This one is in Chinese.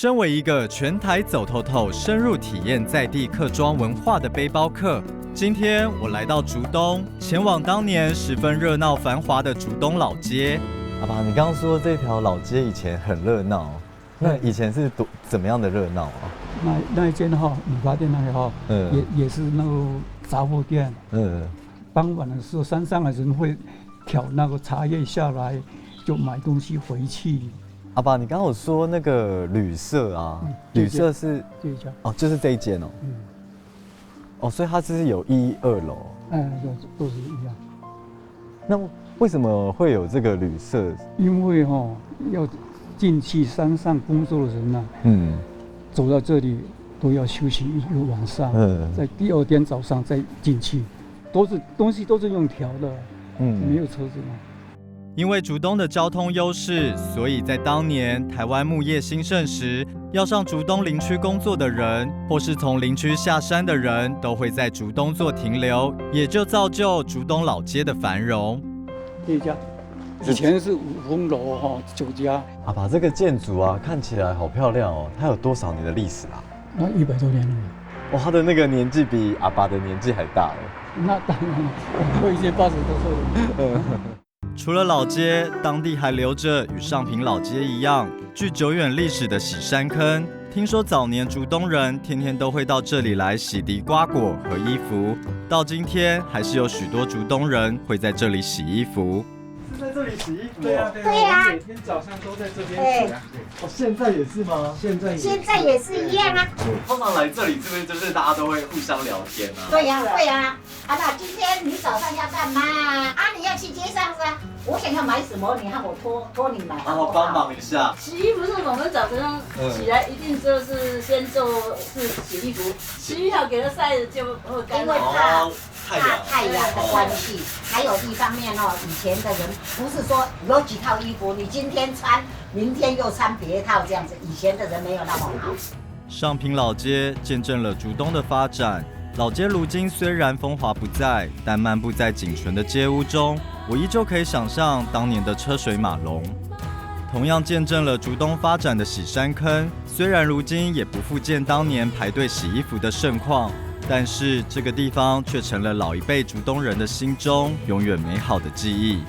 身为一个全台走透透、深入体验在地客庄文化的背包客，今天我来到竹东，前往当年十分热闹繁华的竹东老街。阿爸，你刚刚说这条老街以前很热闹，那以前是怎么样的热闹啊？那一间理发店那个也是那个杂货店。傍晚的时候，山上的人会挑那个茶叶下来，就买东西回去。阿爸，你刚刚有说那个旅社啊，旅社是这一家哦，就是这一间哦。哦，所以它是有1、2楼。都是一样。那为什么会有这个旅社？因为要进去山上工作的人呐，走到这里都要休息一个晚上，在第二天早上再进去，东西都是用挑的，没有车子嘛。因为竹东的交通优势，所以在当年台湾木业兴盛时，要上竹东林区工作的人，或是从林区下山的人，都会在竹东做停留，也就造就竹东老街的繁荣。这一家以前是5峰楼9家。阿爸，这个建筑啊，看起来好漂亮哦。它有多少年的历史啊？那100多年了。哇，他的那个年纪比阿爸的年纪还大了。那当然了，我已经80多岁了。除了老街，当地还留着与上坪老街一样具久远历史的洗山坑。听说早年竹东人天天都会到这里来洗涤瓜果和衣服，到今天还是有许多竹东人会在这里洗衣服。是在这里洗衣服？对啊，我每天早上都在这边洗啊。哦，现在也是吗？现在也是一样啊。通常来这里是不是就是大家都会互相聊天啊？对呀，会啊。那今天你早上要干嘛啊？你要去街上是吧？我想要买什么，你看我托你买。然后帮忙一下。洗衣服是我们早上起来一定就是先做是洗衣服，洗好给它晒了就会干了。因为怕太阳的关系，还有一方面以前的人不是说有几套衣服，你今天穿，明天又穿别套这样子，以前的人没有那么好。上坪老街见证了竹东的发展。老街如今虽然风华不再，但漫步在仅存的街屋中，我依旧可以想象当年的车水马龙。同样见证了竹东发展的洗山坑，虽然如今也不复见当年排队洗衣服的盛况，但是这个地方却成了老一辈竹东人的心中永远美好的记忆。